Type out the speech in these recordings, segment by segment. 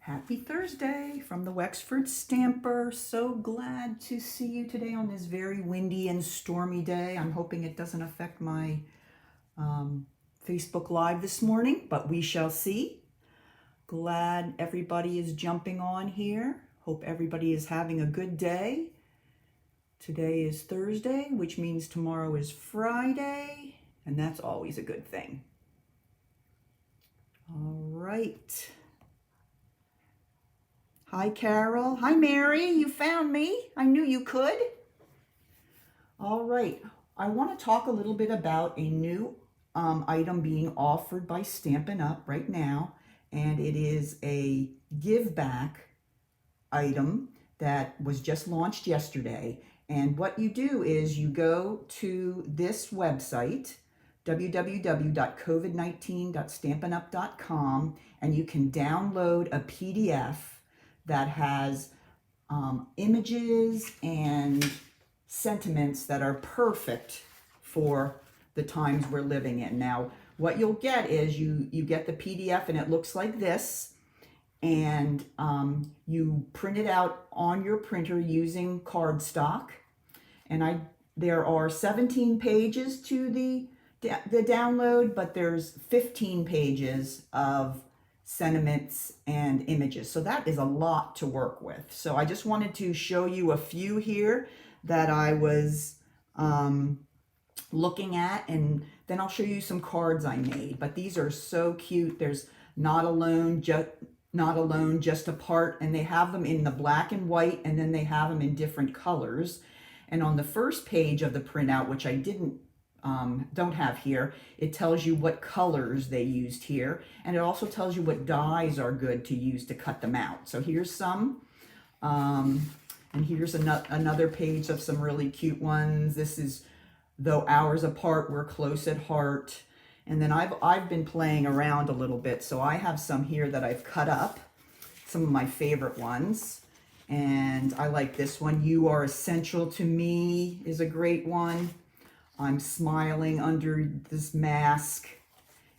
Happy Thursday from the Wexford Stamper. So glad to see you today on this very windy and stormy day. I'm hoping it doesn't affect my Facebook Live this morning, but we shall see. Glad everybody is jumping on here. Hope everybody is having a good day. Today is Thursday, which means tomorrow is Friday, and that's always a good thing. All right. Hi, Carol. Hi, Mary. You found me. I knew you could. All right. I want to talk a little bit about a new item being offered by Stampin' Up! Right now, and it is a give back item that was just launched yesterday. And what you do is you go to this website, www.covid19.stampinup.com, and you can download a PDF that has images and sentiments that are perfect for the times we're living in. Now, what you'll get is you get the PDF and it looks like this, and you print it out on your printer using cardstock. And there are 17 pages to the download, but there's 15 pages of sentiments and images. So that is a lot to work with. So I just wanted to show you a few here that I was looking at, and then I'll show you some cards I made. But these are so cute. There's not alone, just apart, and they have them in the black and white, and then they have them in different colors. And on the first page of the printout, which I don't have here, it tells you what colors they used here, and it also tells you what dies are good to use to cut them out. So here's some, and here's another page of some really cute ones. This is though hours apart, we're close at heart. And then I've been playing around a little bit, so I have some here that I've cut up, some of my favorite ones. And I like this one. You Are Essential to Me is a great one. I'm smiling under this mask.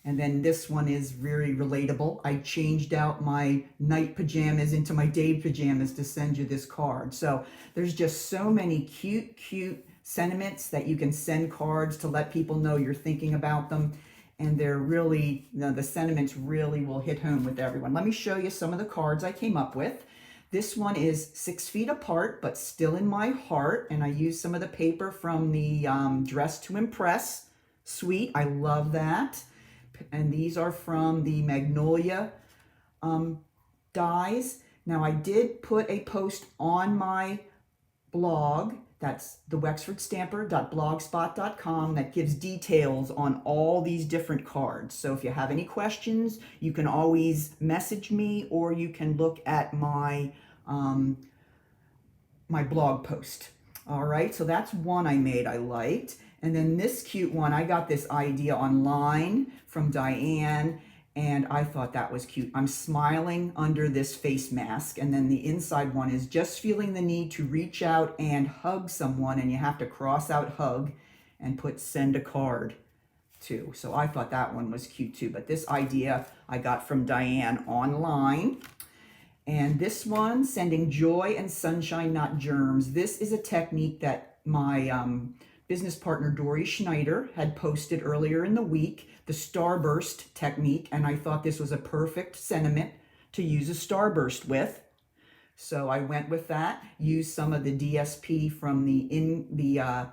And then this one is very relatable. I changed out my night pajamas into my day pajamas to send you this card. So there's just so many cute sentiments that you can send cards to let people know you're thinking about them. And they're really, the sentiments really will hit home with everyone. Let me show you some of the cards I came up with. This one is 6 feet apart, but still in my heart. And I used some of the paper from the Dress to Impress suite. I love that. And these are from the Magnolia dies. Now, I did put a post on my blog. That's the wexfordstamper.blogspot.com, that gives details on all these different cards. So if you have any questions, you can always message me, or you can look at my my blog post. All right, so that's one I made I liked. And then this cute one, I got this idea online from Diane, and I thought that was cute. I'm smiling under this face mask, and then the inside one is just feeling the need to reach out and hug someone, and you have to cross out hug and put send a card too. So I thought that one was cute too. But this idea I got from Diane online. And this one, sending joy and sunshine, not germs. This is a technique that my business partner Dory Schneider had posted earlier in the week, the starburst technique, and I thought this was a perfect sentiment to use a starburst with. So I went with that, used some of the DSP from the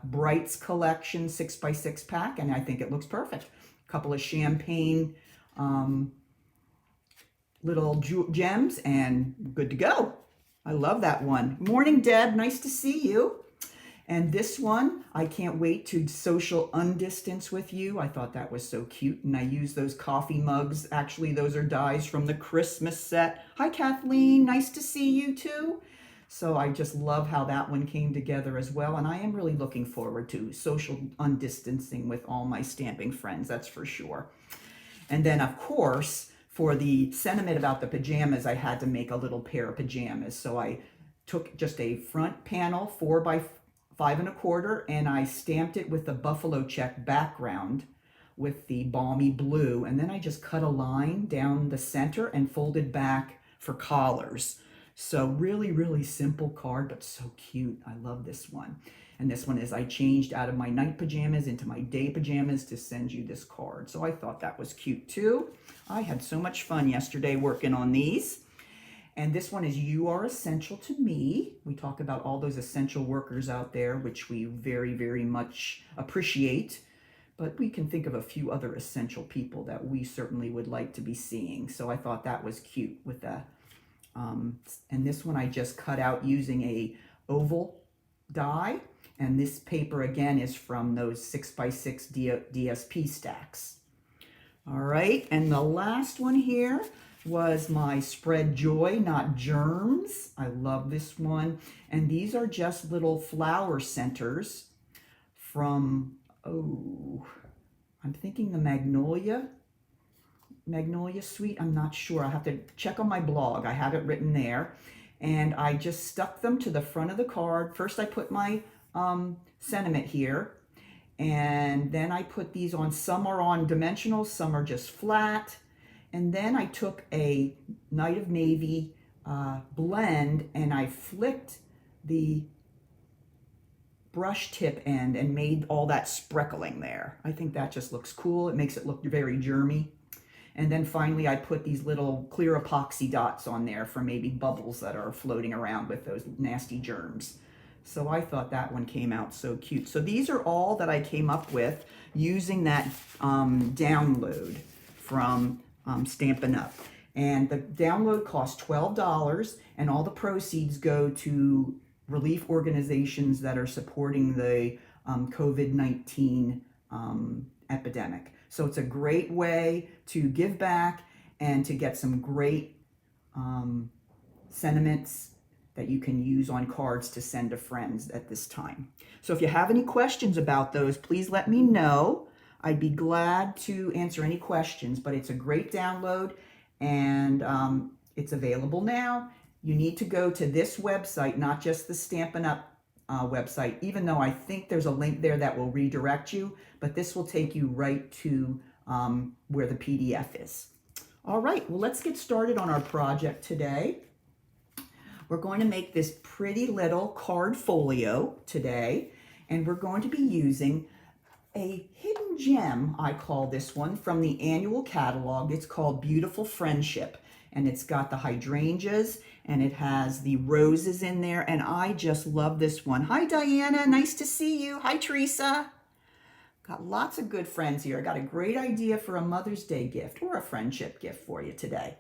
Brights collection 6x6 pack, and I think it looks perfect. A couple of champagne little gems, and good to go. I love that one. Morning, Deb. Nice to see you. And this one, I can't wait to social undistance with you. I thought that was so cute. And I used those coffee mugs. Actually, those are dies from the Christmas set. Hi, Kathleen. Nice to see you too. So I just love how that one came together as well. And I am really looking forward to social undistancing with all my stamping friends, that's for sure. And then, of course, for the sentiment about the pajamas, I had to make a little pair of pajamas. So I took just a front panel 4 by 5 1/4, and I stamped it with the buffalo check background with the balmy blue. And then I just cut a line down the center and folded back for collars. So really, really simple card, but so cute. I love this one. And this one is, I changed out of my night pajamas into my day pajamas to send you this card. So I thought that was cute too. I had so much fun yesterday working on these. And this one is, you are essential to me. We talk about all those essential workers out there, which we very, very much appreciate. But we can think of a few other essential people that we certainly would like to be seeing. So I thought that was cute with that. And this one I just cut out using a oval die. And this paper again is from those 6x6 DSP stacks. All right, and the last one here was my Spread Joy, Not Germs. I love this one. And these are just little flower centers from, oh, I'm thinking the Magnolia Suite. I'm not sure. I have to check on my blog. I have it written there. And I just stuck them to the front of the card. First I put my sentiment here. And then I put these on, some are on dimensional, some are just flat. And then I took a Night of Navy blend and I flicked the brush tip end and made all that spreckling there. I think that just looks cool. It makes it look very germy. And then finally I put these little clear epoxy dots on there for maybe bubbles that are floating around with those nasty germs. So I thought that one came out so cute. So these are all that I came up with using that download from Stampin' Up. And the download costs $12, and all the proceeds go to relief organizations that are supporting the COVID-19 epidemic. So it's a great way to give back and to get some great sentiments that you can use on cards to send to friends at this time. So if you have any questions about those, please let me know. I'd be glad to answer any questions, but it's a great download and it's available now. You need to go to this website, not just the Stampin' Up website, even though I think there's a link there that will redirect you, but this will take you right to where the PDF is. All right, well, let's get started on our project today. We're going to make this pretty little card folio today, and we're going to be using a hidden gem, I call this one, from the annual catalog. It's called Beautiful Friendship, and it's got the hydrangeas, and it has the roses in there, and I just love this one. Hi, Diana. Nice to see you. Hi, Teresa. Got lots of good friends here. I got a great idea for a Mother's Day gift or a friendship gift for you today.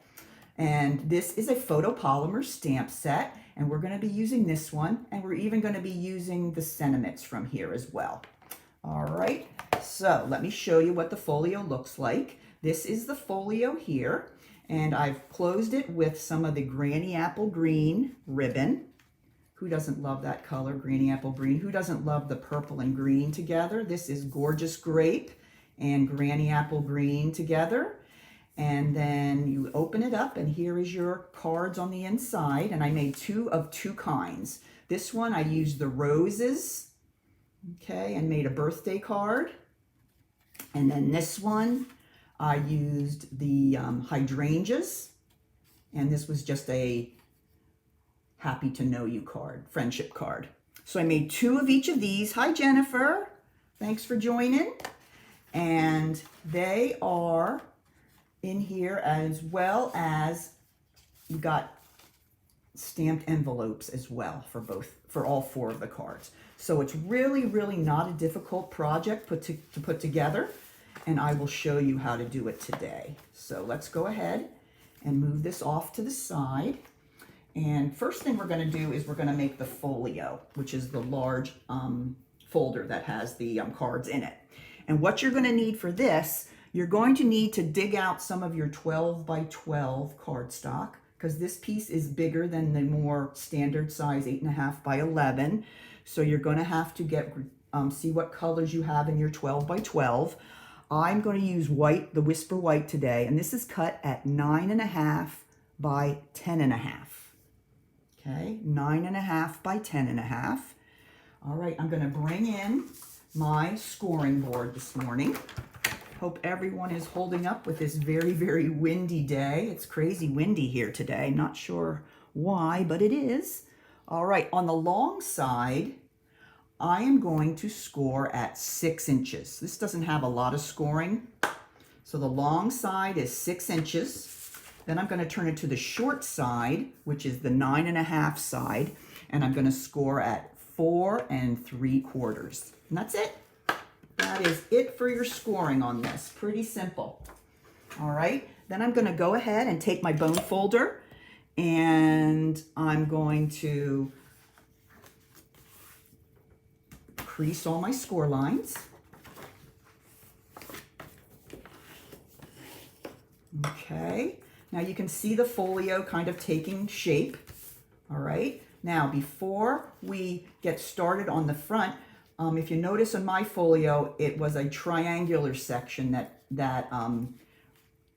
And this is a photopolymer stamp set, and we're going to be using this one, and we're even going to be using the sentiments from here as well. All right, so let me show you what the folio looks like. This is the folio here, and I've closed it with some of the Granny Apple Green ribbon. Who doesn't love that color, Granny Apple Green? Who doesn't love the purple and green together? This is Gorgeous Grape and Granny Apple Green together. And then you open it up, and here is your cards on the inside. And I made two of two kinds. This one, I used the roses, okay, and made a birthday card. And then this one, I used the hydrangeas. And this was just a happy to know you card, friendship card. So I made two of each of these. Hi, Jennifer. Thanks for joining. And they are in here, as well as you got stamped envelopes as well for all four of the cards. So it's really, really not a difficult project to put together, and I will show you how to do it today. So let's go ahead and move this off to the side. And first thing we're going to do is we're going to make the folio, which is the large folder that has the cards in it. And what you're going to need for this, you're going to need to dig out some of your 12 by 12 cardstock, because this piece is bigger than the more standard size 8.5 by 11. So you're going to have to get see what colors you have in your 12 by 12. I'm going to use white, the Whisper White today, and this is cut at 9.5 by 10.5. Okay, 9.5 by 10.5. All right, I'm going to bring in my scoring board this morning. Hope everyone is holding up with this very, very windy day. It's crazy windy here today. Not sure why, but it is. All right, on the long side, I am going to score at 6 inches. This doesn't have a lot of scoring. So the long side is 6 inches. Then I'm going to turn it to the short side, which is the 9.5 side, and I'm going to score at 4 3/4. And that's it. That is it for your scoring on this. Pretty simple. All right. Then I'm going to go ahead and take my bone folder, and I'm going to crease all my score lines. Okay. Now you can see the folio kind of taking shape. All right. Now, before we get started on the front, if you notice on my folio, it was a triangular section that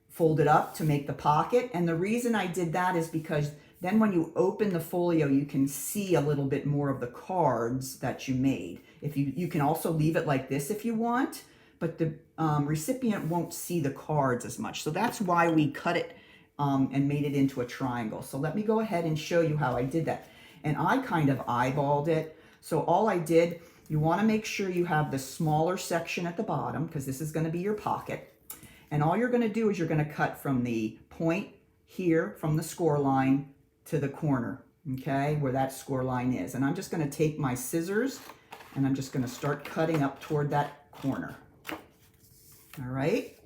folded up to make the pocket. And the reason I did that is because then when you open the folio, you can see a little bit more of the cards that you made. If you can also leave it like this if you want, but the recipient won't see the cards as much. So that's why we cut it and made it into a triangle. So let me go ahead and show you how I did that. And I kind of eyeballed it. So all I did, you want to make sure you have the smaller section at the bottom, because this is going to be your pocket. And all you're going to do is you're going to cut from the point here from the score line to the corner, okay, where that score line is. And I'm just going to take my scissors and I'm just going to start cutting up toward that corner. All right.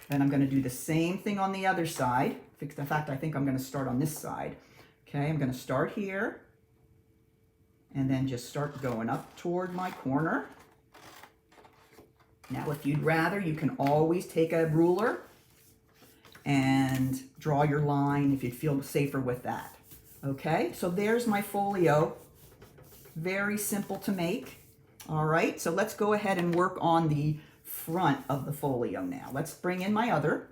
Then I'm going to do the same thing on the other side. In fact, I think I'm going to start on this side. Okay, I'm going to start here and then just start going up toward my corner. Now, if you'd rather, you can always take a ruler and draw your line if you'd feel safer with that. Okay, so there's my folio. Very simple to make. All right, so let's go ahead and work on the front of the folio now. Let's bring in my other.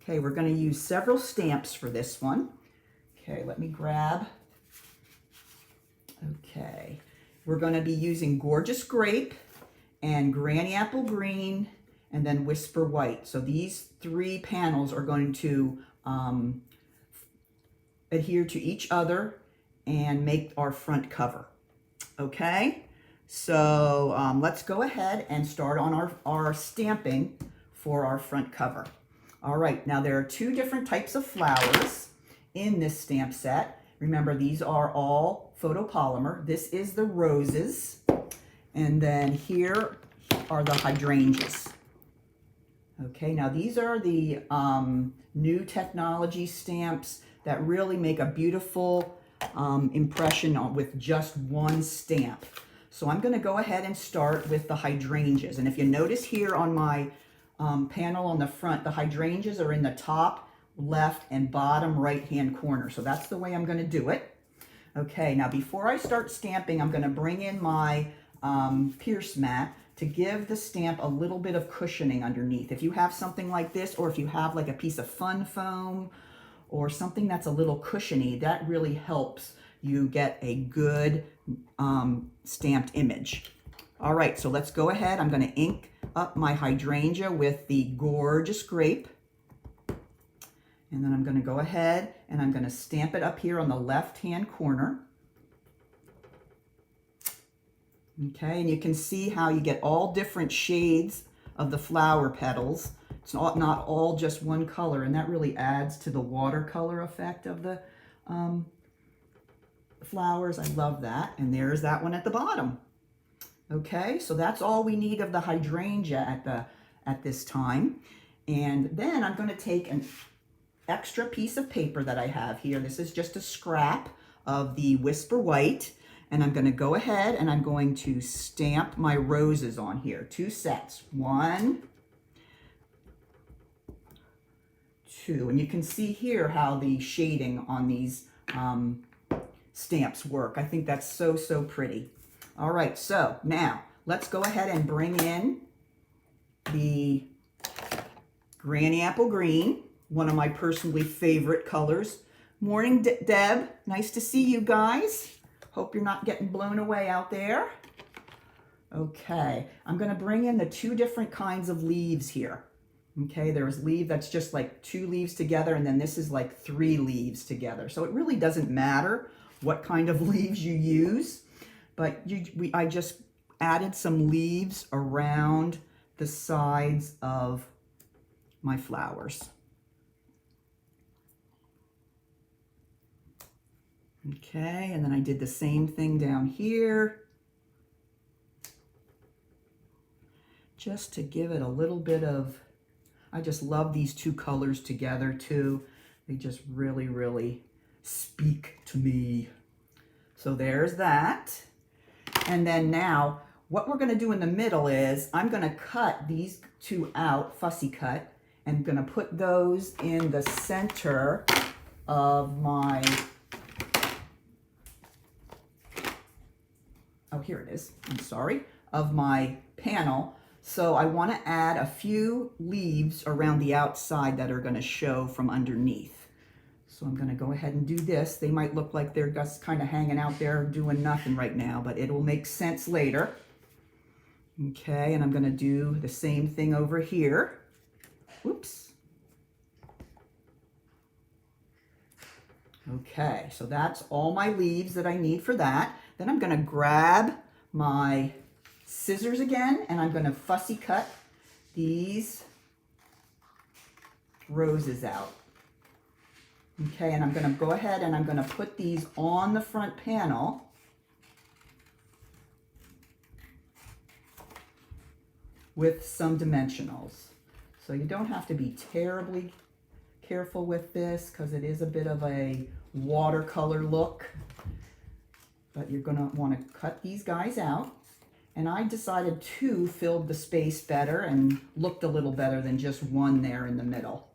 Okay, we're going to use several stamps for this one. Okay, let me grab. Okay, we're going to be using Gorgeous Grape and Granny Apple Green and then Whisper White. So these 3 panels are going to adhere to each other and make our front cover. Okay, so let's go ahead and start on our stamping for our front cover. All right, now there are 2 different types of flowers in this stamp set. Remember, these are all photopolymer. This is the roses, and then here are the hydrangeas. Okay, now these are the new technology stamps that really make a beautiful impression with just one stamp. So I'm going to go ahead and start with the hydrangeas. And if you notice here on my panel on the front, the hydrangeas are in the top left and bottom right hand corner. So that's the way I'm going to do it. Okay, now before I start stamping, I'm going to bring in my pierce mat to give the stamp a little bit of cushioning underneath. If you have something like this, or if you have like a piece of fun foam or something that's a little cushiony, that really helps you get a good stamped image. All right, so let's go ahead. I'm going to ink up my hydrangea with the Gorgeous Grape. And then I'm going to go ahead and I'm going to stamp it up here on the left-hand corner. Okay, and you can see how you get all different shades of the flower petals. It's not all just one color, and that really adds to the watercolor effect of the flowers. I love that. And there's that one at the bottom. Okay, so that's all we need of the hydrangea at this time. And then I'm going to take an extra piece of paper that I have here. This is just a scrap of the Whisper White, and I'm going to go ahead and I'm going to stamp my roses on here. 2 sets. 1, 2, and you can see here how the shading on these stamps work. I think that's so pretty. All right, so now let's go ahead and bring in the Granny Apple Green, one of my personally favorite colors. Morning, Deb. Nice to see you guys. Hope you're not getting blown away out there. Okay, I'm going to bring in the two different kinds of leaves here. Okay, there's leaf that's just like two leaves together, and then this is like three leaves together. So it really doesn't matter what kind of leaves you use, but I just added some leaves around the sides of my flowers. Okay, and then I did the same thing down here, just to give it a little bit of, I just love these two colors together too. They just really, really speak to me. So there's that. And then now what we're gonna do in the middle is I'm gonna cut these two out, fussy cut, and gonna put those in the center of my, oh, here it is, I'm sorry, of my panel. So I want to add a few leaves around the outside that are going to show from underneath. So I'm going to go ahead and do this. They might look like they're just kind of hanging out there doing nothing right now, but it will make sense later. Okay, and I'm going to do the same thing over here. Whoops. Okay, so that's all my leaves that I need for that. Then I'm going to grab my scissors again, and I'm going to fussy cut these roses out. Okay, and I'm going to go ahead and I'm going to put these on the front panel. With some dimensionals. So you don't have to be terribly careful with this because it is a bit of a watercolor look. But you're going to want to cut these guys out. And I decided two filled the space better and looked a little better than just one there in the middle.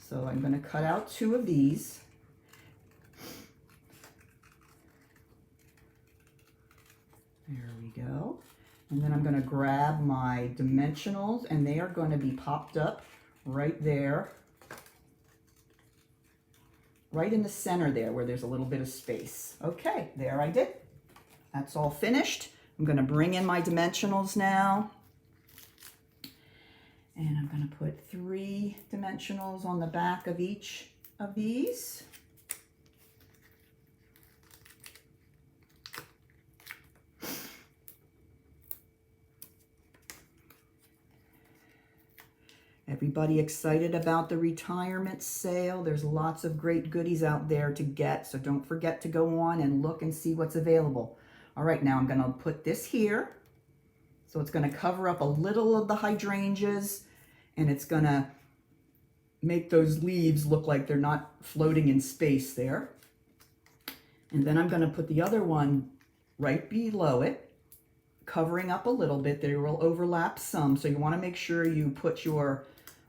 So I'm going to cut out two of these. There we go. And then I'm going to grab my dimensionals, and they are going to be popped up right there. Right in the center there where there's a little bit of space. Okay, there I did. That's all finished. I'm going to bring in my dimensionals now. And I'm going to put 3 dimensionals on the back of each of these. Everybody excited about the retirement sale? There's lots of great goodies out there to get, so don't forget to go on and look and see what's available. All right, now I'm going to put this here. So it's going to cover up a little of the hydrangeas, and it's going to make those leaves look like they're not floating in space there. And then I'm going to put the other one right below it, covering up a little bit. They will overlap some, so you want to make sure you put your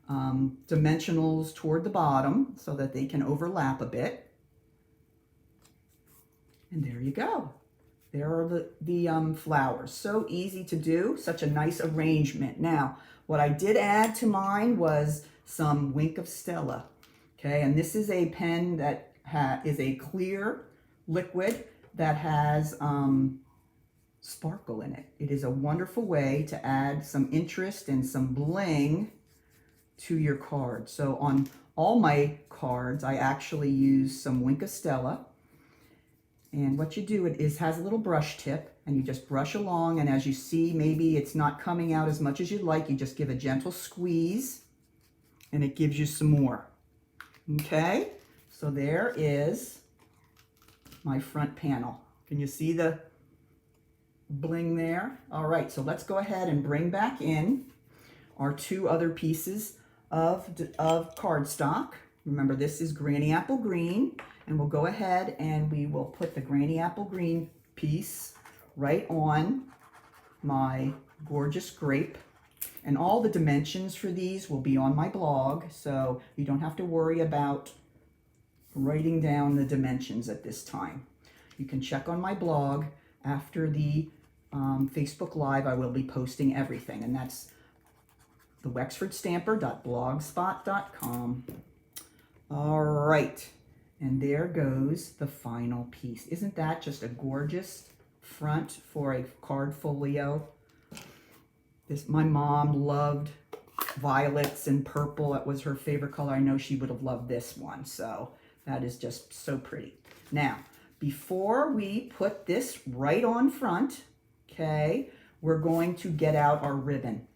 dimensionals toward the bottom so that they can overlap a bit. And there you go. There are the flowers. So easy to do, such a nice arrangement. Now, what I did add to mine was some Wink of Stella. Okay, and this is a pen that is a clear liquid that has sparkle in it. It is a wonderful way to add some interest and some bling to your card. So on all my cards, I actually use some Wink of Stella. And what you do is has a little brush tip, and you just brush along, and as you see, maybe it's not coming out as much as you'd like, you just give a gentle squeeze, and it gives you some more. Okay, so there is my front panel. Can you see the bling there? All right, so let's go ahead and bring back in our 2 other pieces of cardstock. Remember, this is Granny Apple Green, and we'll go ahead and we will put the Granny Apple Green piece right on my gorgeous grape. And all the dimensions for these will be on my blog, so you don't have to worry about writing down the dimensions at this time. You can check on my blog after the Facebook Live. I will be posting everything, and that's thewexfordstamper.blogspot.com. All right, and there goes the final piece. Isn't that just a gorgeous front for a card folio. My mom loved violets and purple. It was her favorite color. I know she would have loved this one. So that is just so pretty. Now, before we put this right on front, okay, we're going to get out our ribbon.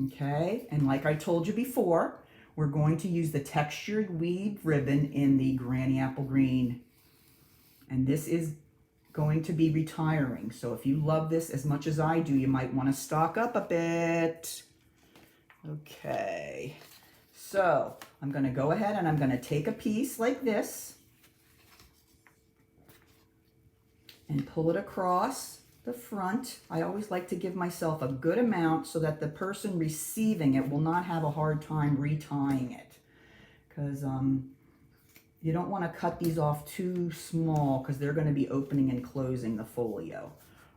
Okay, and like I told you before, we're going to use the textured weave ribbon in the Granny Apple Green. And this is going to be retiring. So if you love this as much as I do, you might want to stock up a bit. Okay, so I'm going to go ahead and I'm going to take a piece like this and pull it across the front. I always like to give myself a good amount so that the person receiving it will not have a hard time retying it, because you don't want to cut these off too small because they're going to be opening and closing the folio.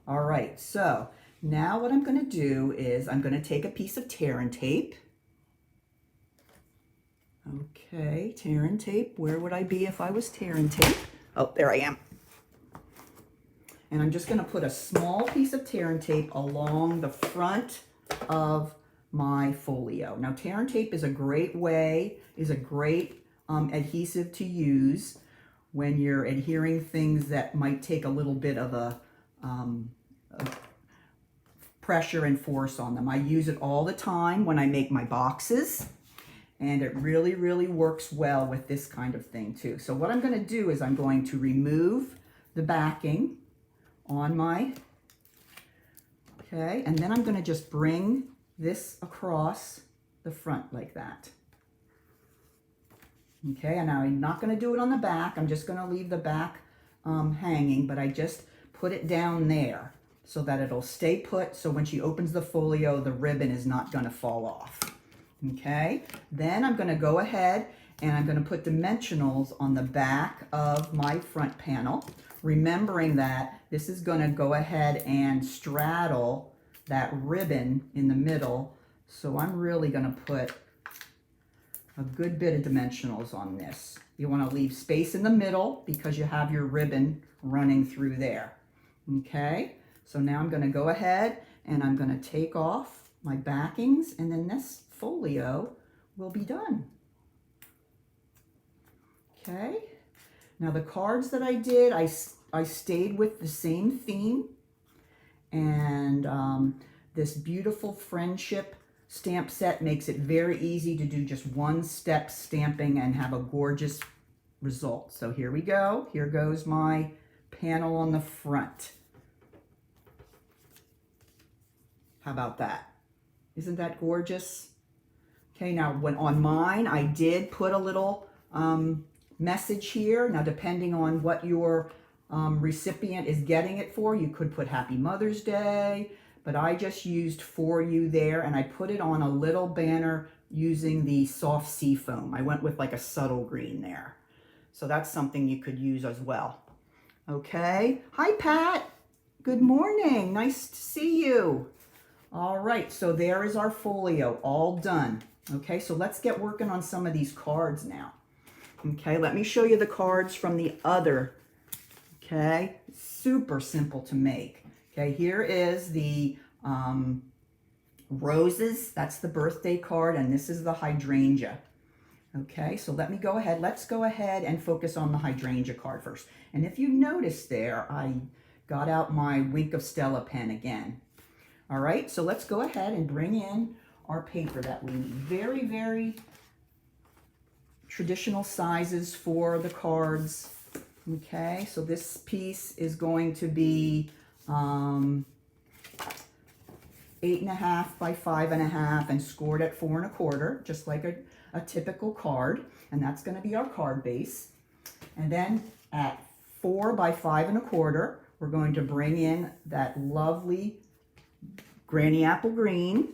All right, so now what I'm going to do is I'm going to take a piece of tear and tape. Okay, tear and tape. Where would I be if I was tear and tape? Oh, there I am. And I'm just going to put a small piece of tear and tape along the front of my folio. Now, tear and tape is a great adhesive to use when you're adhering things that might take a little bit of a pressure and force on them. I use it all the time when I make my boxes, and it really, really works well with this kind of thing too. So what I'm going to do is I'm going to remove the backing on my, okay, and then I'm going to just bring this across the front like that. Okay, and now I'm not going to do it on the back. I'm just going to leave the back hanging, but I just put it down there so that it'll stay put, so when she opens the folio, the ribbon is not going to fall off. Okay, then I'm going to go ahead and I'm going to put dimensionals on the back of my front panel, remembering that this is going to go ahead and straddle that ribbon in the middle. So I'm really going to put a good bit of dimensionals on this. You want to leave space in the middle because you have your ribbon running through there. Okay, so now I'm going to go ahead and I'm going to take off my backings, and then this folio will be done. Okay, now the cards that I did, I stayed with the same theme, and this beautiful friendship stamp set makes it very easy to do just one step stamping and have a gorgeous result. So here we go. Here goes my panel on the front. How about that? Isn't that gorgeous? Okay, now when on mine, I did put a little message here. Now, depending on what your recipient is getting it for, you could put Happy Mother's Day, but I just used For You there, and I put it on a little banner using the soft sea foam. I went with like a subtle green there. So that's something you could use as well. Okay. Hi, Pat. Good morning. Nice to see you. All right. So there is our folio all done. Okay. So let's get working on some of these cards now. Okay. Let me show you the cards from the other. Okay. Super simple to make. Okay. Here is the roses. That's the birthday card. And this is the hydrangea. Okay, so let's go ahead and focus on the hydrangea card first. And if you notice there, I got out my Wink of Stella pen again. All right, so let's go ahead and bring in our paper that we need. Very, very traditional sizes for the cards. Okay, so this piece is going to be 8.5 by 5.5 and scored at 4 1/4, just like a typical card, and that's going to be our card base. And then at 4 by 5 1/4, we're going to bring in that lovely Granny Apple Green,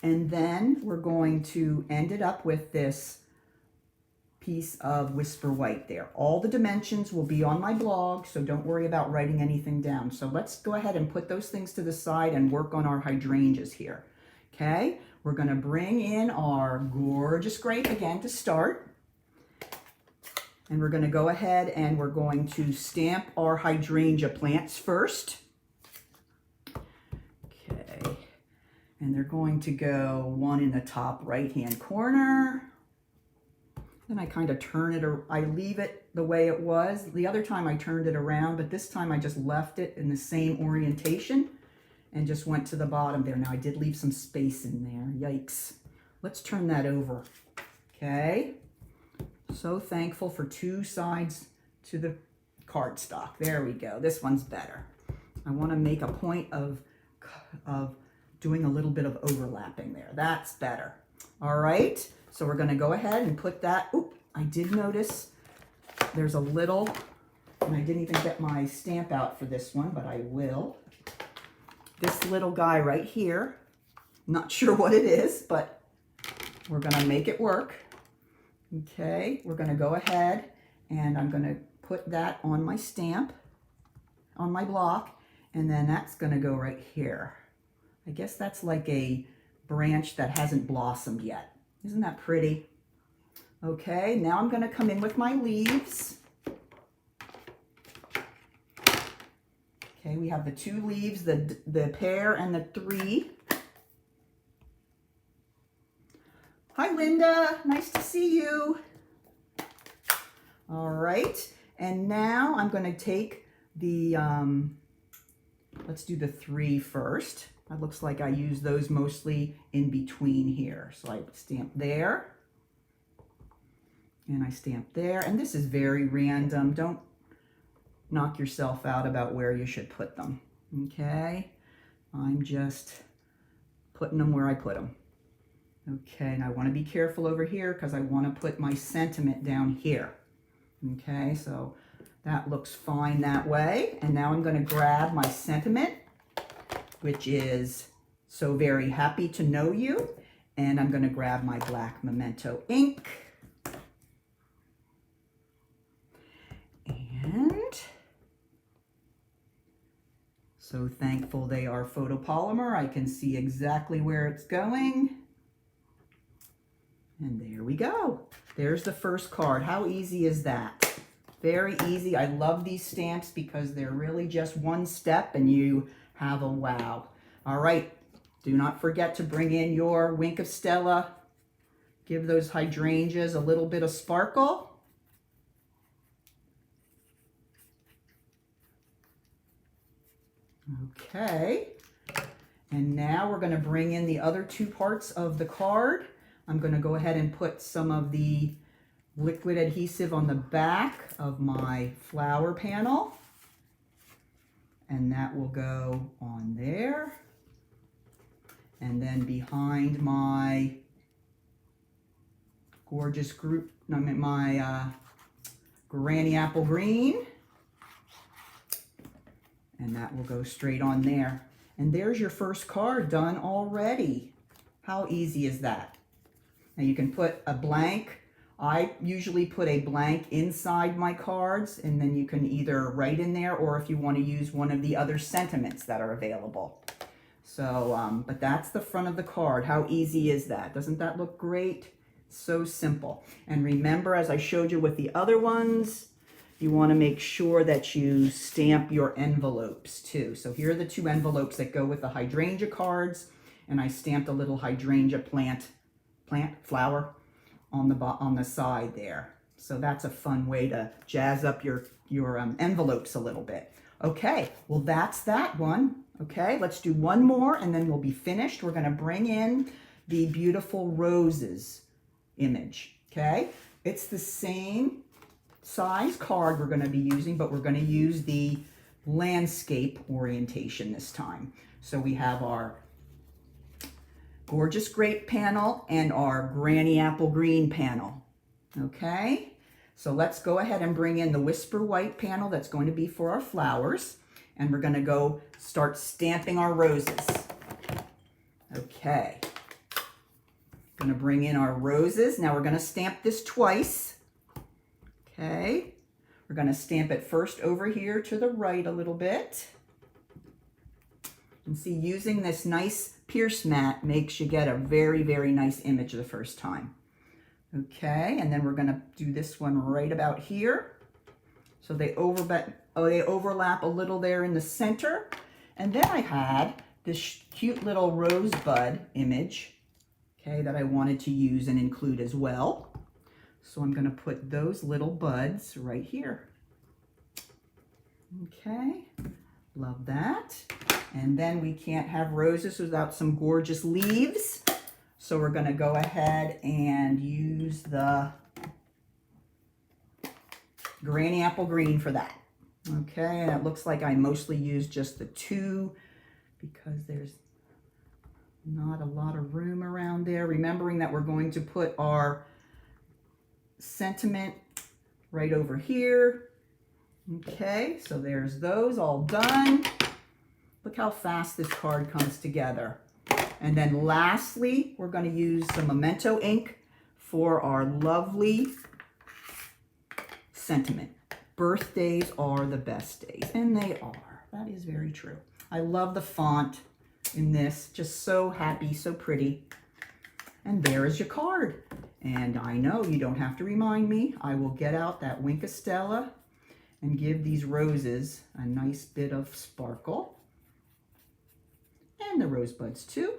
and then we're going to end it up with this piece of Whisper White there. All the dimensions will be on my blog, so don't worry about writing anything down. So let's go ahead and put those things to the side and work on our hydrangeas here. Okay, we're going to bring in our gorgeous grape again to start. And we're going to go ahead and we're going to stamp our hydrangea plants first. Okay. And they're going to go one in the top right-hand corner. Then I kind of turn it, or I leave it the way it was. The other time I turned it around, but this time I just left it in the same orientation and just went to the bottom there. Now I did leave some space in there. Yikes. Let's turn that over. Okay. So thankful for two sides to the cardstock. There we go. This one's better. I want to make a point of doing a little bit of overlapping there. That's better. All right. So we're going to go ahead and put that. Oop, I did notice there's a little, and I didn't even get my stamp out for this one, but I will. This little guy right here, not sure what it is, but we're going to make it work. Okay, we're going to go ahead and I'm going to put that on my stamp, on my block, and then that's going to go right here. I guess that's like a branch that hasn't blossomed yet. Isn't that pretty? Okay, now I'm going to come in with my leaves. Okay, we have the two leaves, the pair and the three. Hi, Linda. Nice to see you. All right, and now I'm going to take the, let's do the three first. It looks like I use those mostly in between here. So I stamp there, and I stamp there. And this is very random. Don't knock yourself out about where you should put them. Okay, I'm just putting them where I put them. Okay, and I want to be careful over here because I want to put my sentiment down here. Okay, so that looks fine that way. And now I'm going to grab my sentiment, which is so very happy to know you. And I'm going to grab my black memento ink. And so thankful they are photopolymer. I can see exactly where it's going. And there we go. There's the first card. How easy is that? Very easy. I love these stamps because they're really just one step and you have a wow. All right. Do not forget to bring in your Wink of Stella. Give those hydrangeas a little bit of sparkle. Okay. And now we're going to bring in the other two parts of the card. I'm going to go ahead and put some of the liquid adhesive on the back of my flower panel. And that will go on there. And then behind my gorgeous group, my Granny Apple Green. And that will go straight on there. And there's your first card done already. How easy is that? Now you can put a blank. I usually put a blank inside my cards, and then you can either write in there or if you want to use one of the other sentiments that are available. So, but that's the front of the card. How easy is that? Doesn't that look great? So simple. And remember, as I showed you with the other ones, you want to make sure that you stamp your envelopes too. So here are the two envelopes that go with the hydrangea cards, and I stamped a little hydrangea flower on the side there. So that's a fun way to jazz up your envelopes a little bit. Okay, well that's that one. Okay, let's do one more and then we'll be finished. We're going to bring in the beautiful roses image. Okay, it's the same size card we're going to be using, but we're going to use the landscape orientation this time. So we have our gorgeous grape panel and our Granny Apple Green panel. Okay, so let's go ahead and bring in the Whisper White panel that's going to be for our flowers, and we're going to go start stamping our roses. Okay, going to bring in our roses. Now we're going to stamp this twice. Okay, we're going to stamp it first over here to the right a little bit. And see, using this nice Pierce mat makes you get a very, very nice image the first time. Okay, and then we're going to do this one right about here. So they overlap a little there in the center. And then I had this cute little rosebud image, okay, that I wanted to use and include as well. So I'm going to put those little buds right here. Okay, love that. And then we can't have roses without some gorgeous leaves. So we're going to go ahead and use the Granny Apple Green for that. Okay, and it looks like I mostly used just the two because there's not a lot of room around there. Remembering that we're going to put our sentiment right over here. Okay, so there's those all done. Look how fast this card comes together. And then lastly, we're going to use some Memento ink for our lovely sentiment. Birthdays are the best days, and they are. That is very true. I love the font in this, just so happy, so pretty. And there is your card. And I know you don't have to remind me. I will get out that Wink of Stella and give these roses a nice bit of sparkle. And the rosebuds too.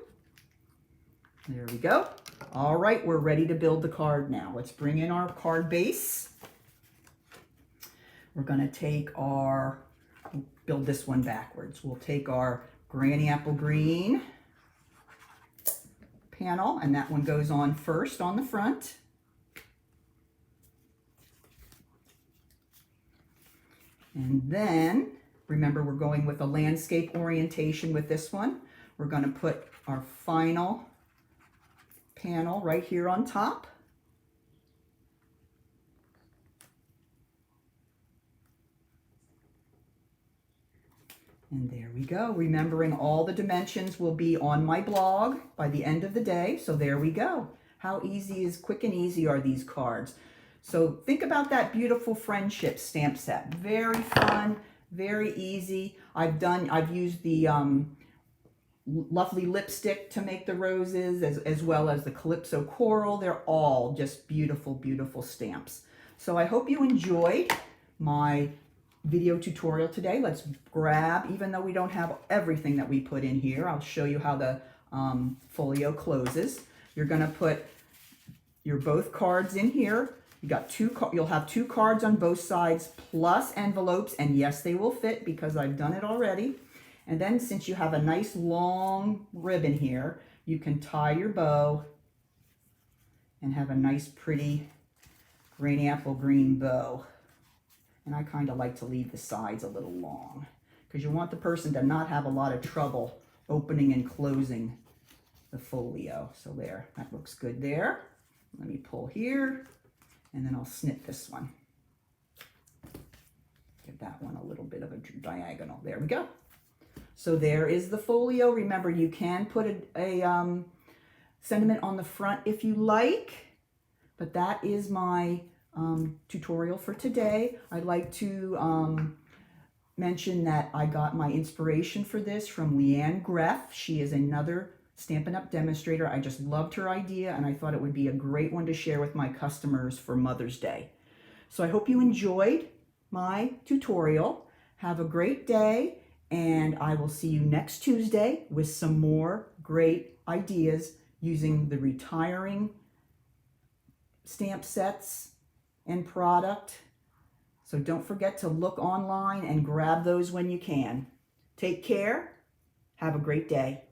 There we go. All right, we're ready to build the card now. Let's bring in our card base. We're going to take our, build this one backwards. We'll take our Granny Apple Green panel, and that one goes on first on the front. And then, remember, we're going with a landscape orientation with this one. We're going to put our final panel right here on top. And there we go. Remembering all the dimensions will be on my blog by the end of the day. So there we go. How easy quick and easy are these cards? So think about that beautiful friendship stamp set. Very fun, very easy. I've used the lovely lipstick to make the roses as well as the Calypso Coral. They're all just beautiful, beautiful stamps. So I hope you enjoyed my video tutorial today. Let's grab, even though we don't have everything that we put in here, I'll show you how the folio closes. You're going to put your both cards in here. You got you'll have two cards on both sides plus envelopes, and yes, they will fit because I've done it already. And then since you have a nice long ribbon here, you can tie your bow and have a nice pretty Granny Apple Green bow. And I kind of like to leave the sides a little long because you want the person to not have a lot of trouble opening and closing the folio. So there, that looks good there. Let me pull here, and then I'll snip this one. Give that one a little bit of a diagonal. There we go. So there is the folio. Remember, you can put a sentiment on the front if you like, but that is my tutorial for today. I'd like to mention that I got my inspiration for this from Leanne Greff. She is another Stampin' Up! Demonstrator. I just loved her idea, and I thought it would be a great one to share with my customers for Mother's Day. So I hope you enjoyed my tutorial. Have a great day, and I will see you next Tuesday with some more great ideas using the retiring stamp sets and product. So don't forget to look online and grab those when you can. Take care. Have a great day.